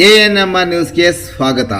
ANMR ನ್ಯೂಸ್ಗೆ ಸ್ವಾಗತ.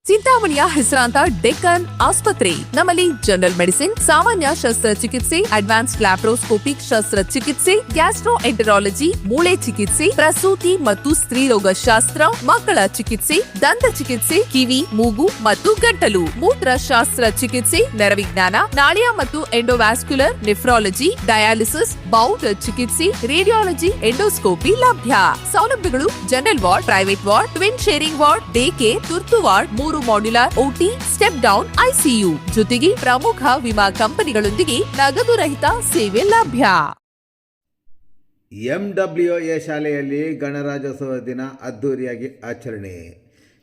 ಚಿಂತಾಮಣಿಯ ಹೆಸರಾಂತ ಡೆಕ್ಕನ್ ಆಸ್ಪತ್ರೆ. ನಮ್ಮಲ್ಲಿ ಜನರಲ್ ಮೆಡಿಸಿನ್, ಸಾಮಾನ್ಯ ಶಸ್ತ್ರಚಿಕಿತ್ಸೆ, ಅಡ್ವಾನ್ಸ್ಡ್ ಲ್ಯಾಪ್ರೋಸ್ಕೋಪಿಕ್ ಶಸ್ತ್ರಚಿಕಿತ್ಸೆ, ಗ್ಯಾಸ್ಟ್ರೋಎಂಟರಾಲಜಿ, ಮೂಳೆ ಚಿಕಿತ್ಸೆ, ಪ್ರಸೂತಿ ಮತ್ತು ಸ್ತ್ರೀರೋಗ ಶಾಸ್ತ್ರ, ಮಕ್ಕಳ ಚಿಕಿತ್ಸೆ, ದಂತ ಚಿಕಿತ್ಸೆ, ಕಿವಿ, ಮೂಗು ಮತ್ತು ಗಂಟಲು, ಮೂತ್ರಶಾಸ್ತ್ರ ಚಿಕಿತ್ಸೆ, ನರವಿಜ್ಞಾನ, ನಾಳಿಯ ಮತ್ತು ಎಂಡೋವ್ಯಾಸ್ಕ್ಯುಲರ್, ನೆಫ್ರಾಲಜಿ, ಡಯಾಲಿಸಿಸ್, ಬೌಲ್ ಚಿಕಿತ್ಸೆ, ರೇಡಿಯಾಲಜಿ, ಎಂಡೋಸ್ಕೋಪಿ ಲಭ್ಯ. ಸೌಲಭ್ಯಗಳು: general ward, private ward, twin sharing ward, day care, ತುರ್ತು ward, 3 modular OT, step down ICU, ಜೊತೆಗೆ ಪ್ರಮುಖ ವಿಮಾ ಕಂಪನಿಗಳೊಂದಿಗೆ ನಗದು ರಹಿತ ಸೇವೆ ಲಭ್ಯ. ಎಂಡಬ್ಲ್ಯೂಎ ಶಾಲೆಯಲ್ಲಿ ಗಣರಾಜ್ಯೋತ್ಸವ ದಿನ ಅದ್ದೂರಿಯಾಗಿ ಆಚರಣೆ.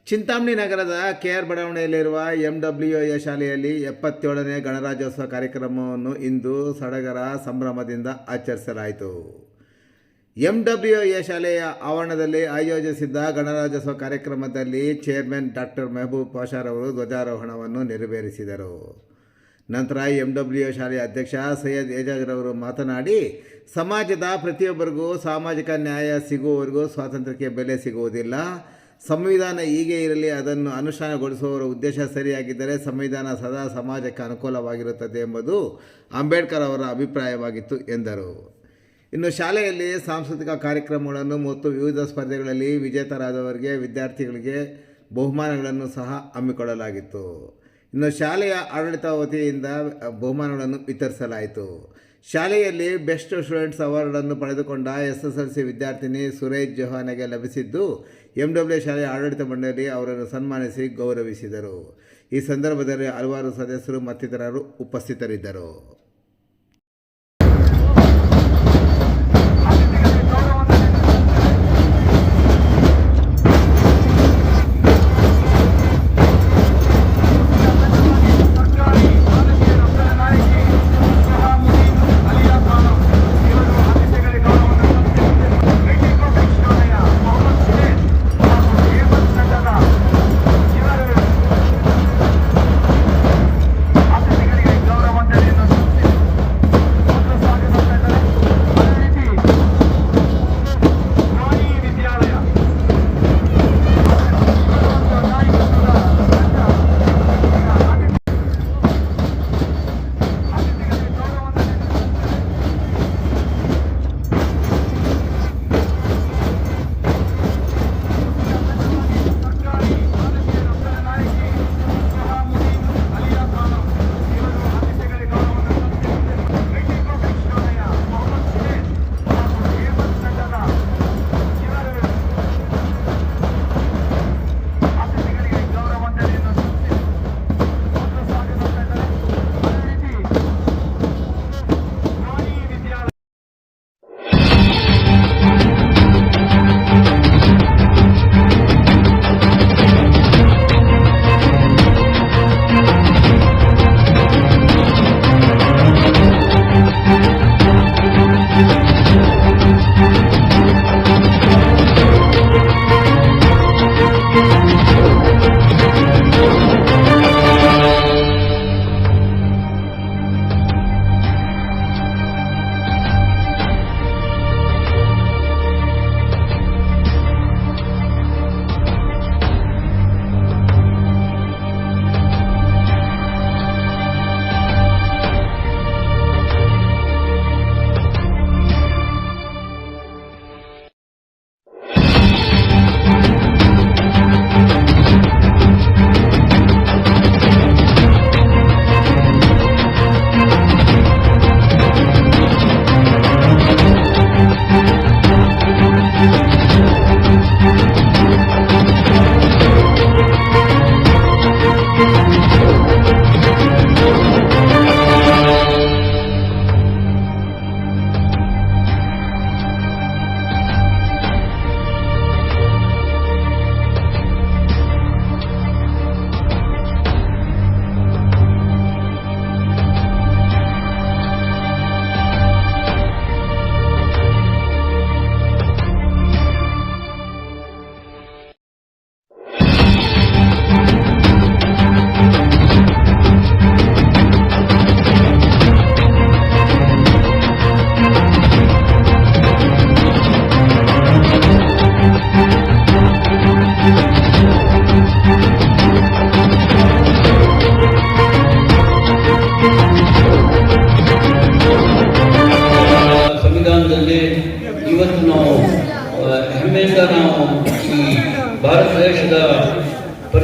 ಚಿಂತಾಮಣಿ ನಗರದ ಕೆಆರ್ ಬಡಾವಣೆಯಲ್ಲಿರುವ ಎಂಡಬ್ಲ್ಯೂಎ ಶಾಲೆಯಲ್ಲಿ 77ನೇ ಗಣರಾಜ್ಯೋತ್ಸವ ಕಾರ್ಯಕ್ರಮವನ್ನು ಇಂದು ಸಡಗರ ಸಂಭ್ರಮದಿಂದ ಆಚರಿಸಲಾಯಿತು. ಎಂಡಬ್ಲ್ಯೂಎ ಶಾಲೆಯ ಆವರಣದಲ್ಲಿ ಆಯೋಜಿಸಿದ್ದ ಗಣರಾಜ್ಯೋತ್ಸವ ಕಾರ್ಯಕ್ರಮದಲ್ಲಿ ಚೇರ್ಮನ್ ಡಾಕ್ಟರ್ ಮೆಹಬೂಬ್ ಪಾಷಾರವರು ಧ್ವಜಾರೋಹಣವನ್ನು ನೆರವೇರಿಸಿದರು. ನಂತರ ಎಂಡಬ್ಲ್ಯೂಎ ಶಾಲೆಯ ಅಧ್ಯಕ್ಷ ಸೈಯದ್ ಏಜಾಜ್ರವರು ಮಾತನಾಡಿ, ಸಮಾಜದ ಪ್ರತಿಯೊಬ್ಬರಿಗೂ ಸಾಮಾಜಿಕ ನ್ಯಾಯ ಸಿಗುವವರೆಗೂ ಸ್ವಾತಂತ್ರ್ಯಕ್ಕೆ ಬೆಲೆ ಸಿಗುವುದಿಲ್ಲ. ಸಂವಿಧಾನ ಹೀಗೆ ಇರಲಿ, ಅದನ್ನು ಅನುಷ್ಠಾನಗೊಳಿಸುವವರ ಉದ್ದೇಶ ಸರಿಯಾಗಿದ್ದರೆ ಸಂವಿಧಾನ ಸದಾ ಸಮಾಜಕ್ಕೆ ಅನುಕೂಲವಾಗಿರುತ್ತದೆ ಎಂಬುದು ಅಂಬೇಡ್ಕರ್ ಅವರ ಅಭಿಪ್ರಾಯವಾಗಿತ್ತು ಎಂದರು. ಇನ್ನು ಶಾಲೆಯಲ್ಲಿ ಸಾಂಸ್ಕೃತಿಕ ಕಾರ್ಯಕ್ರಮಗಳನ್ನು ಮತ್ತು ವಿವಿಧ ಸ್ಪರ್ಧೆಗಳಲ್ಲಿ ವಿಜೇತರಾದವರಿಗೆ ವಿದ್ಯಾರ್ಥಿಗಳಿಗೆ ಬಹುಮಾನಗಳನ್ನು ಸಹ ಹಮ್ಮಿಕೊಳ್ಳಲಾಗಿತ್ತು. ಇನ್ನು ಶಾಲೆಯ ಆಡಳಿತ ವತಿಯಿಂದ ಬಹುಮಾನಗಳನ್ನು ವಿತರಿಸಲಾಯಿತು. ಶಾಲೆಯಲ್ಲಿ ಬೆಸ್ಟ್ ಸ್ಟೂಡೆಂಟ್ಸ್ ಅವಾರ್ಡನ್ನು ಪಡೆದುಕೊಂಡ SSLC ವಿದ್ಯಾರ್ಥಿನಿ ಸುರೇಜ್ ಜೋಹಾನ್ಗೆ ಲಭಿಸಿದ್ದು, ಎಂಡಬ್ಲ್ಯೂ ಶಾಲೆಯ ಆಡಳಿತ ಮಂಡಳಿ ಅವರನ್ನು ಸನ್ಮಾನಿಸಿ ಗೌರವಿಸಿದರು. ಈ ಸಂದರ್ಭದಲ್ಲಿ ಹಲವಾರು ಸದಸ್ಯರು ಮತ್ತಿತರರು ಉಪಸ್ಥಿತರಿದ್ದರು.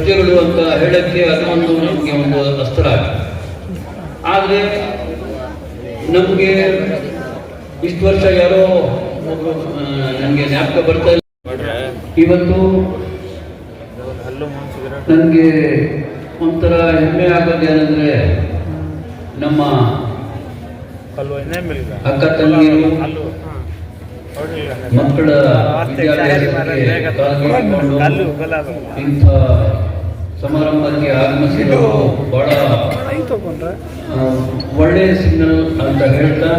ರಸ್ತೆಗಳು ಅಂತ ಹೇಳಕ್ಕೆ ಅದೊಂದು ನಮಗೆ ಒಂದು ಅಸ್ತ್ರ. ಆದರೆ ನಮಗೆ ಇಷ್ಟು ವರ್ಷ ಯಾರೋ ನನಗೆ ಜ್ಞಾಪಕ ಬರ್ತಾ ಇಲ್ಲ, ಇವತ್ತು ನನಗೆ ಒಂಥರ ಹೆಮ್ಮೆ ಆಗೋದೇನೆಂದ್ರೆ ನಮ್ಮ ಅಕ್ಕ ತಂಗಿಯರು ಮಕ್ಕಳ ಇಂಥ ಸಮಾರಂಭಕ್ಕೆ ಆಗಮಿಸಿದರು ಬಹಳ ಒಳ್ಳೆಯ ಸಿಗ್ನಲ್ ಅಂತ ಹೇಳ್ತಾ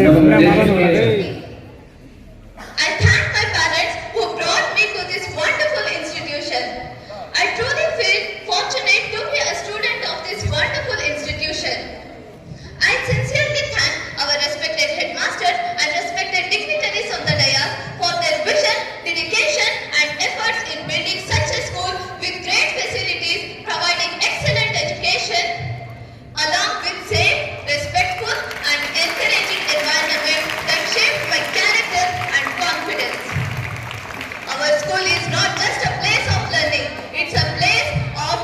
ನಮ್ಮ ದೇಶಕ್ಕೆ I thank my parents who brought me to this wonderful institution. I truly feel fortunate to be a student of this wonderful institution. I sincerely thank our respected headmaster and respected dignitaries on the dais for their vision, dedication and efforts in building such a school with great facilities, providing excellent education, along with safe, respectful and encouraging environment that shapes my character and confidence. Our school is not just a place of learning, it's a place of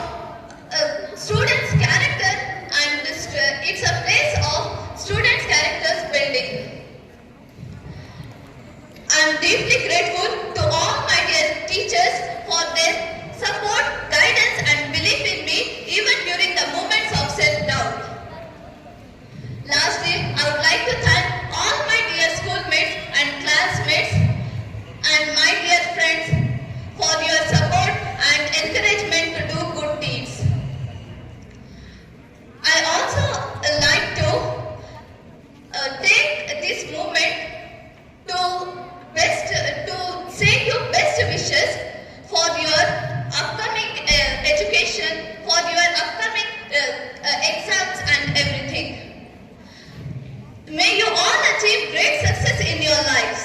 students' character and it's a place of students' characters building. I am deeply grateful to all my dear teachers for their support, guidance and belief in me even during the moments of self-doubt. Lastly, I would like to thank all my dear schoolmates and classmates and my dear friends for your support and encouragement to do good deeds. I also like to take this moment to say you best wishes for your upcoming education, for your upcoming exams and everything. May you all achieve great success in your lives.